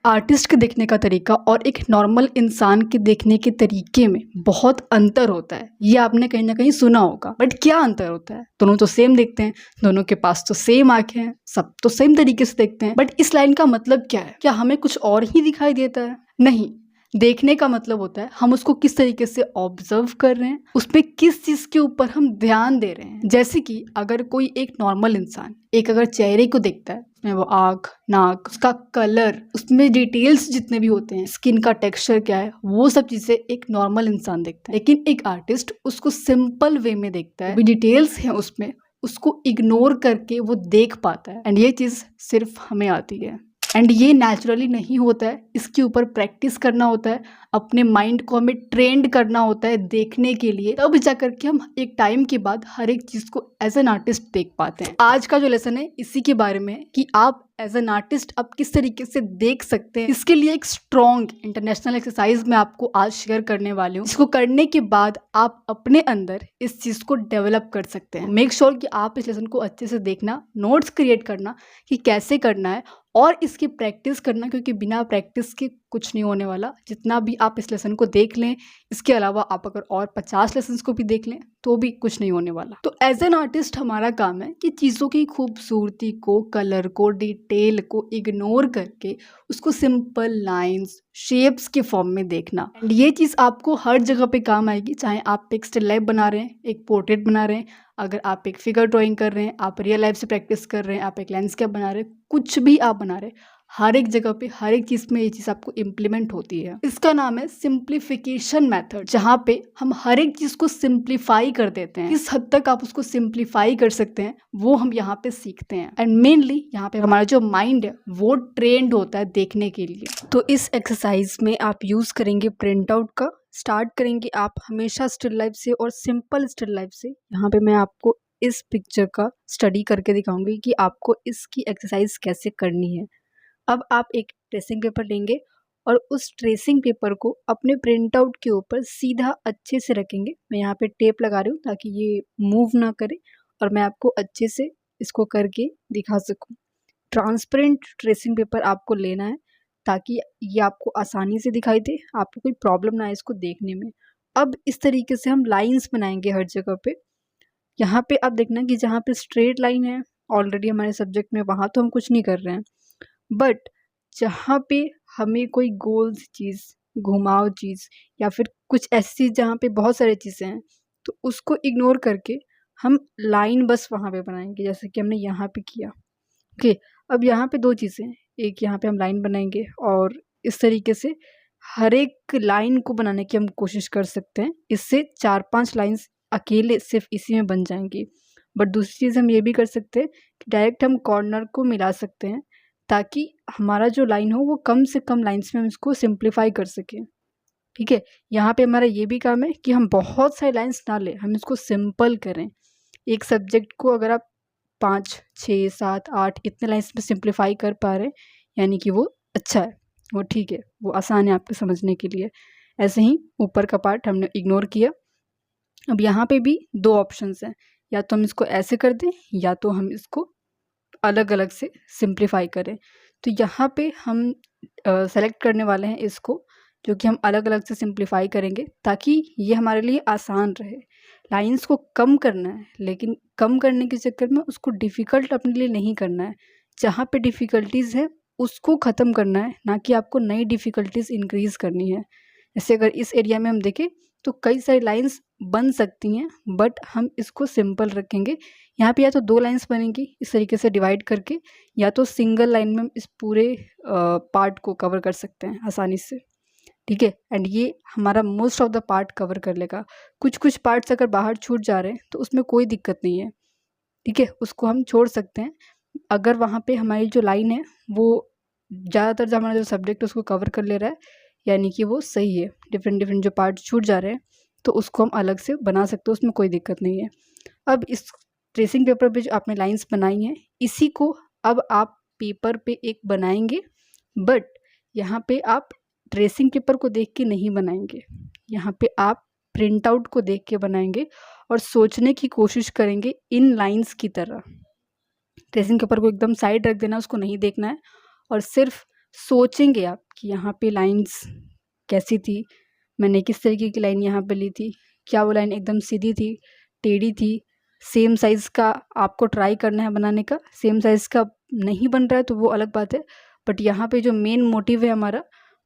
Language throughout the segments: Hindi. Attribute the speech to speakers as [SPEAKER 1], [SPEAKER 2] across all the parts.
[SPEAKER 1] आर्टिस्ट के देखने का तरीका और एक नॉर्मल इंसान के देखने के तरीके में बहुत अंतर होता है। ये आपने कहीं ना कहीं सुना होगा, बट क्या अंतर होता है? दोनों तो सेम दिखते हैं, दोनों के पास तो सेम आंखें हैं, सब तो सेम तरीके से देखते हैं, बट इस लाइन का मतलब क्या है? क्या हमें कुछ और ही दिखाई देता है? नहीं, देखने का मतलब होता है हम उसको किस तरीके से ऑब्जर्व कर रहे हैं, उसपे किस चीज के ऊपर हम ध्यान दे रहे हैं। जैसे कि अगर कोई एक नॉर्मल इंसान एक अगर चेहरे को देखता है, उसमें वो आँख, नाक, उसका कलर, उसमें डिटेल्स जितने भी होते हैं, स्किन का टेक्सचर क्या है, वो सब चीजें एक नॉर्मल इंसान देखता है। लेकिन एक आर्टिस्ट उसको सिंपल वे में देखता है, डिटेल्स है उसमें, उसको इग्नोर करके वो देख पाता है। एंड ये चीज सिर्फ हमें आती है। एंड ये नेचुरली नहीं होता है, इसके ऊपर प्रैक्टिस करना होता है, अपने माइंड को हमें ट्रेंड करना होता है देखने के लिए, तब जा करके हम एक टाइम के बाद हर एक चीज को एज एन आर्टिस्ट देख पाते हैं। आज का जो लेसन है इसी के बारे में है कि आप एज एन आर्टिस्ट आप किस तरीके से देख सकते हैं। इसके लिए एक स्ट्रॉन्ग इंटरनेशनल एक्सरसाइज मैं आपको आज शेयर करने वाली हूँ, जिसको करने के बाद आप अपने अंदर इस चीज को डेवलप कर सकते हैं। मेक श्योर कि आप इस लेसन को अच्छे से देखना, नोट्स क्रिएट करना कि कैसे करना है और इसकी प्रैक्टिस करना, क्योंकि बिना प्रैक्टिस के कुछ नहीं होने वाला। जितना भी आप इस लेसन को देख लें, इसके अलावा आप अगर और 50 लेसन्स को भी देख लें तो भी कुछ नहीं होने वाला। तो एज एन आर्टिस्ट हमारा काम है कि चीज़ों की खूबसूरती को, कलर को, डिटेल को इग्नोर करके उसको सिंपल लाइंस, शेप्स के फॉर्म में देखना। एंड ये चीज़ आपको हर जगह पे काम आएगी, चाहे आप एक स्टिल लाइफ बना रहे हैं, एक पोर्ट्रेट बना रहे हैं, अगर आप एक फिगर ड्राइंग कर रहे हैं, आप रियल लाइफ से प्रैक्टिस कर रहे हैं, आप एक लैंडस्केप बना रहे हैं, कुछ भी आप बना रहे हैं, हर एक जगह पे हर एक चीज में ये चीज आपको इम्प्लीमेंट होती है। इसका नाम है सिंप्लीफिकेशन मेथड, जहाँ पे हम हर एक चीज को सिंप्लीफाई कर देते हैं। किस हद तक आप उसको सिंप्लीफाई कर सकते हैं वो हम यहाँ पे सीखते हैं। एंड मेनली यहाँ पे हमारा जो माइंड है वो ट्रेंड होता है देखने के लिए। तो इस एक्सरसाइज में आप यूज करेंगे प्रिंट आउट का। स्टार्ट करेंगे आप हमेशा स्टिल लाइफ से और सिंपल स्टिल लाइफ से। यहाँ पे मैं आपको इस पिक्चर का स्टडी करके दिखाऊंगी कि आपको इसकी एक्सरसाइज कैसे करनी है। अब आप एक ट्रेसिंग पेपर लेंगे और उस ट्रेसिंग पेपर को अपने प्रिंट आउट के ऊपर सीधा अच्छे से रखेंगे। मैं यहाँ पे टेप लगा रही हूँ ताकि ये मूव ना करे और मैं आपको अच्छे से इसको करके दिखा सकूँ। ट्रांसपेरेंट ट्रेसिंग पेपर आपको लेना है ताकि ये आपको आसानी से दिखाई दे, आपको कोई प्रॉब्लम ना आए इसको देखने में। अब इस तरीके से हम लाइंस बनाएंगे हर जगह पे। यहाँ पे आप देखना कि जहाँ पे स्ट्रेट लाइन है ऑलरेडी हमारे सब्जेक्ट में, वहाँ तो हम कुछ नहीं कर रहे हैं, बट जहाँ पे हमें कोई गोल चीज़, घुमाव चीज़ या फिर कुछ ऐसी चीज़ जहाँ पे बहुत सारी चीज़ें हैं, तो उसको इग्नोर करके हम लाइन बस वहाँ पे बनाएंगे, जैसे कि हमने यहाँ पे किया। ओके, अब यहाँ पे दो चीज़ें हैं, एक यहाँ पे हम लाइन बनाएंगे और इस तरीके से हर एक लाइन को बनाने की हम कोशिश कर सकते हैं। इससे 4-5 लाइन्स अकेले सिर्फ इसी में बन जाएंगी। बट दूसरी चीज़ हम ये भी कर सकते हैं कि डायरेक्ट हम कॉर्नर को मिला सकते हैं ताकि हमारा जो लाइन हो वो कम से कम लाइन्स में हम इसको सिंप्लीफाई कर सकें। ठीक है, यहाँ पे हमारा ये भी काम है कि हम बहुत सारे लाइन्स ना लें, हम इसको सिंपल करें। एक सब्जेक्ट को अगर आप 5, 6, 7, 8 इतने लाइन्स में सिंप्लीफाई कर पा रहे हैं, यानी कि वो अच्छा है, वो ठीक है, वो आसान है आपको समझने के लिए। ऐसे ही ऊपर का पार्ट हमने इग्नोर किया। अब यहाँ पे भी 2 ऑप्शंस हैं, या तो हम इसको ऐसे कर दें या तो हम इसको अलग अलग से सिंप्लीफाई करें। तो यहाँ पे हम सेलेक्ट करने वाले हैं इसको, जो कि हम अलग अलग से सिंप्लीफाई करेंगे ताकि ये हमारे लिए आसान रहे। लाइंस को कम करना है, लेकिन कम करने के चक्कर में उसको डिफ़िकल्ट अपने लिए नहीं करना है। जहाँ पे डिफ़िकल्टीज़ है उसको ख़त्म करना है, ना कि आपको नई डिफ़िकल्टीज़ इंक्रीज़ करनी है। जैसे अगर इस एरिया में हम देखें तो कई सारी लाइंस बन सकती हैं, बट हम इसको सिंपल रखेंगे। यहाँ पे या तो 2 लाइंस बनेंगी इस तरीके से डिवाइड करके, या तो सिंगल लाइन में हम इस पूरे पार्ट को कवर कर सकते हैं आसानी से। ठीक है, एंड ये हमारा most of the part cover कर लेगा। कुछ कुछ पार्ट्स अगर बाहर छूट जा रहे हैं तो उसमें कोई दिक्कत नहीं है। ठीक है, उसको हम छोड़ सकते हैं अगर वहाँ पे हमारी जो लाइन है वो ज़्यादातर जो हमारा जो सब्जेक्ट है उसको कवर कर ले रहा है, यानी कि वो सही है। डिफरेंट डिफरेंट जो पार्ट छूट जा रहे हैं तो उसको हम अलग से बना सकते हो, उसमें कोई दिक्कत नहीं है। अब इस ट्रेसिंग पेपर पे जो आपने लाइंस बनाई हैं, इसी को अब आप पेपर पे एक बनाएंगे, बट यहाँ पे आप ट्रेसिंग पेपर को देख के नहीं बनाएंगे, यहाँ पे आप प्रिंट आउट को देख के बनाएंगे और सोचने की कोशिश करेंगे इन लाइंस की तरह। ट्रेसिंग पेपर को एकदम साइड रख देना, उसको नहीं देखना है और सिर्फ सोचेंगे आप कि यहाँ पे लाइंस कैसी थी, मैंने किस तरीके की लाइन यहाँ पे ली थी, क्या वो लाइन एकदम सीधी थी, टेढ़ी थी, सेम साइज़ का आपको ट्राई करना है बनाने का, सेम साइज़ का नहीं बन रहा है तो वो अलग बात है। बट यहाँ पे जो मेन मोटिव है हमारा,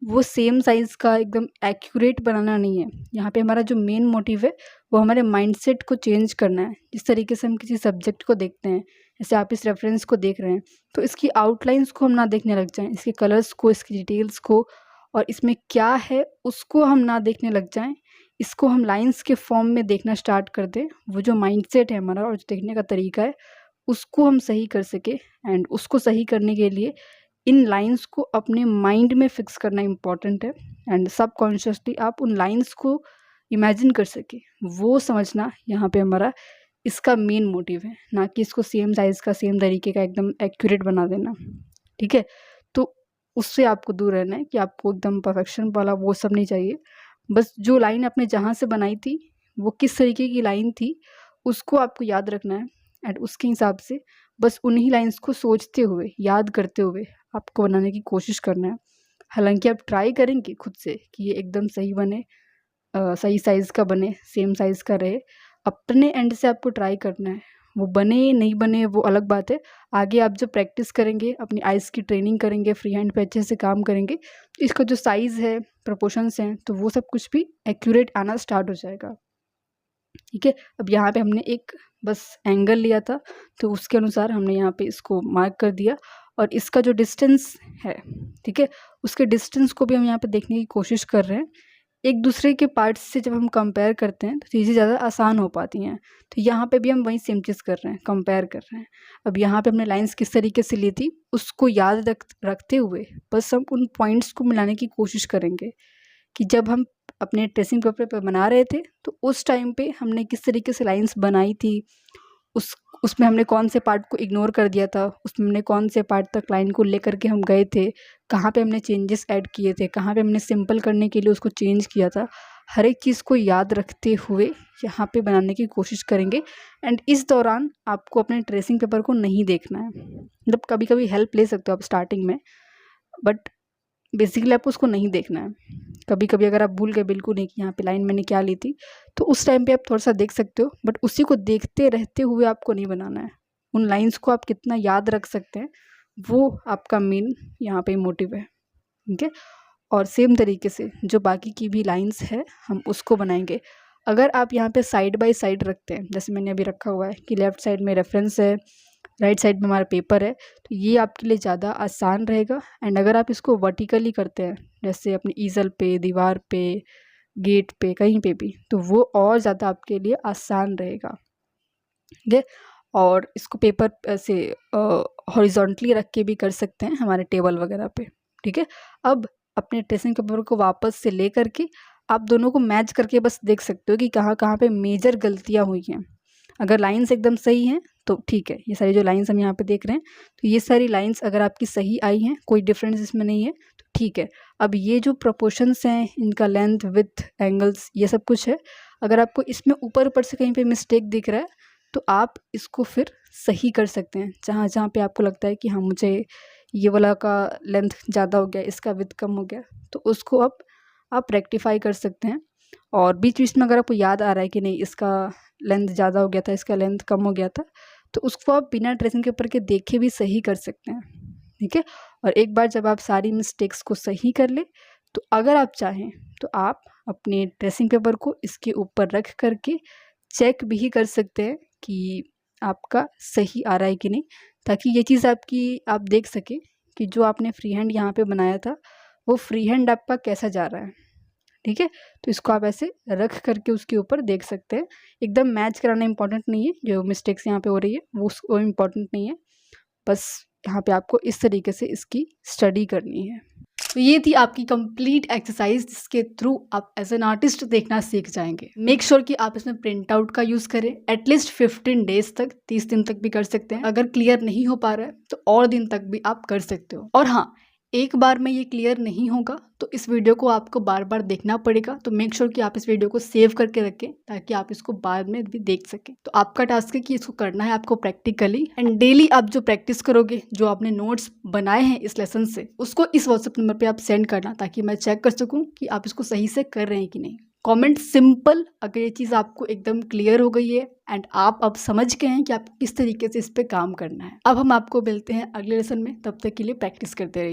[SPEAKER 1] वो सेम साइज़ का एकदम एक्यूरेट बनाना नहीं है। यहाँ पे हमारा जो मेन मोटिव है वो हमारे माइंडसेट को चेंज करना है। जिस तरीके से हम किसी सब्जेक्ट को देखते हैं, जैसे आप इस रेफरेंस को देख रहे हैं, तो इसकी आउटलाइंस को हम ना देखने लग जाएं, इसके कलर्स को, इसकी डिटेल्स को, और इसमें क्या है उसको हम ना देखने लग जाएं, इसको हम लाइंस के फॉर्म में देखना स्टार्ट कर दें। वो जो माइंडसेट है हमारा और जो देखने का तरीका है उसको हम सही कर सके। एंड उसको सही करने के लिए इन लाइंस को अपने माइंड में फिक्स करना इम्पॉर्टेंट है। एंड सबकॉन्शियसली आप उन लाइंस को इमेजिन कर सके, वो समझना यहाँ पे हमारा इसका मेन मोटिव है, ना कि इसको सेम साइज़ का, सेम तरीके का एकदम एक्यूरेट बना देना। ठीक है, तो उससे आपको दूर रहना है कि आपको एकदम परफेक्शन वाला वो सब नहीं चाहिए। बस जो लाइन आपने जहाँ से बनाई थी वो किस तरीके की लाइन थी उसको आपको याद रखना है। एंड उसके हिसाब से बस उन्हीं लाइंस को सोचते हुए, याद करते हुए आपको बनाने की कोशिश करना है। हालांकि आप ट्राई करेंगे खुद से कि ये एकदम सही बने, सही साइज़ का बने, सेम साइज़ का रहे। अपने एंड से आपको ट्राई करना है। वो बने नहीं बने वो अलग बात है। आगे आप जब प्रैक्टिस करेंगे, अपनी आइज़ की ट्रेनिंग करेंगे, फ्री हैंड पे अच्छे से काम करेंगे, तो इसका जो साइज़ है, प्रोपोर्शंस हैं, तो वो सब कुछ भी एक्यूरेट आना स्टार्ट हो जाएगा। ठीक है, अब यहाँ पे हमने एक बस एंगल लिया था, तो उसके अनुसार हमने यहाँ पे इसको मार्क कर दिया। और इसका जो डिस्टेंस है, ठीक है, उसके डिस्टेंस को भी हम यहाँ पे देखने की कोशिश कर रहे हैं। एक दूसरे के पार्ट्स से जब हम कंपेयर करते हैं तो चीज़ें ज़्यादा आसान हो पाती हैं। तो यहाँ पे भी हम वही सेम चीज़ कर रहे हैं, कंपेयर कर रहे हैं। अब यहाँ पे हमने लाइंस किस तरीके से ली थी उसको याद रखते हुए बस हम उन पॉइंट्स को मिलाने की कोशिश करेंगे कि जब हम अपने ट्रेसिंग पेपर पे बना रहे थे तो उस टाइम पे हमने किस तरीके से लाइंस बनाई थी, उसमें हमने कौन से पार्ट को इग्नोर कर दिया था, उसमें हमने कौन से पार्ट तक लाइन को लेकर के हम गए थे, कहाँ पे हमने चेंजेस ऐड किए थे, कहाँ पे हमने सिंपल करने के लिए उसको चेंज किया था। हर एक चीज़ को याद रखते हुए यहाँ पे बनाने की कोशिश करेंगे। एंड इस दौरान आपको अपने ट्रेसिंग पेपर को नहीं देखना है। मतलब कभी कभी हेल्प ले सकते हो आप स्टार्टिंग में, बट बेसिकली आपको उसको नहीं देखना है। कभी कभी अगर आप भूल गए बिल्कुल नहीं कि यहाँ पे लाइन मैंने क्या ली थी, तो उस टाइम पे आप थोड़ा सा देख सकते हो, बट उसी को देखते रहते हुए आपको नहीं बनाना है। उन लाइंस को आप कितना याद रख सकते हैं वो आपका मेन यहाँ पे मोटिव है। ठीक है, और सेम तरीके से जो बाकी की भी लाइंस है हम उसको बनाएंगे। अगर आप यहाँ पे साइड बाय साइड रखते हैं, जैसे मैंने अभी रखा हुआ है कि लेफ़्ट साइड में रेफरेंस है, राइट साइड में हमारा पेपर है, तो ये आपके लिए ज़्यादा आसान रहेगा। एंड अगर आप इसको वर्टिकली करते हैं, जैसे अपनी ईज़ल पे, दीवार पे, गेट पे, कहीं पे भी, तो वो और ज़्यादा आपके लिए आसान रहेगा। ठीक है, और इसको पेपर से हॉरिजॉन्टली रख के भी कर सकते हैं हमारे टेबल वगैरह पे। ठीक है, अब अपने ट्रेसिंग पेपर को वापस से ले करके आप दोनों को मैच करके बस देख सकते हो कि कहाँ कहाँ पे मेजर गलतियाँ हुई हैं। अगर लाइंस एकदम सही हैं तो ठीक है, ये सारी जो लाइंस हम यहाँ पे देख रहे हैं, तो ये सारी लाइंस अगर आपकी सही आई हैं, कोई डिफरेंस इसमें नहीं है, तो ठीक है। अब ये जो प्रोपोर्शंस हैं, इनका लेंथ, विड्थ, एंगल्स, ये सब कुछ है, अगर आपको इसमें ऊपर ऊपर से कहीं पे मिस्टेक दिख रहा है तो आप इसको फिर सही कर सकते हैं। जहाँ जहाँ पे आपको लगता है कि हाँ मुझे ये वाला का लेंथ ज़्यादा हो गया, इसका विड्थ कम हो गया, तो उसको आप रेक्टिफाई कर सकते हैं। और बीच बीच में अगर आपको याद आ रहा है कि नहीं इसका लेंथ ज़्यादा हो गया था, इसका लेंथ कम हो गया था, तो उसको आप बिना ट्रेसिंग पेपर के देखे भी सही कर सकते हैं। ठीक है, और एक बार जब आप सारी मिस्टेक्स को सही कर ले, तो अगर आप चाहें तो आप अपने ट्रेसिंग पेपर को इसके ऊपर रख करके चेक भी कर सकते हैं कि आपका सही आ रहा है कि नहीं, ताकि ये चीज़ आप देख सकें कि जो आपने फ्री हैंड यहाँ पे बनाया था वो फ्री हैंड आपका कैसा जा रहा है। ठीक है, तो इसको आप ऐसे रख करके उसके ऊपर देख सकते हैं। एकदम मैच कराना इंपॉर्टेंट नहीं है, जो मिस्टेक्स यहाँ पे हो रही है वो इम्पॉर्टेंट नहीं है, बस यहाँ पे आपको इस तरीके से इसकी स्टडी करनी है। तो ये थी आपकी कंप्लीट एक्सरसाइज, जिसके थ्रू आप एज एन आर्टिस्ट देखना सीख जाएंगे। मेक श्योर कि आप इसमें प्रिंट आउट का यूज़ करें, एटलीस्ट 15 डेज तक, 30 दिन तक भी कर सकते हैं। अगर क्लियर नहीं हो पा रहा है तो और दिन तक भी आप कर सकते हो। और हाँ, एक बार में ये क्लियर नहीं होगा तो इस वीडियो को आपको बार बार देखना पड़ेगा। तो मेक श्योर कि आप इस वीडियो को सेव करके रखें ताकि आप इसको बाद में भी देख सकें। तो आपका टास्क है कि इसको करना है आपको प्रैक्टिकली, एंड डेली आप जो प्रैक्टिस करोगे, जो आपने नोट्स बनाए हैं इस लेसन से, उसको इस व्हाट्सएप नंबर पर आप सेंड करना ताकि मैं चेक कर सकूँ कि आप इसको सही से कर रहे हैं कि नहीं। कमेंट सिंपल अगर ये चीज़ आपको एकदम क्लियर हो गई है एंड आप अब समझ गए हैं कि आपको किस तरीके से इस पे काम करना है। अब हम आपको मिलते हैं अगले लेसन में, तब तक के लिए प्रैक्टिस करते रहिए।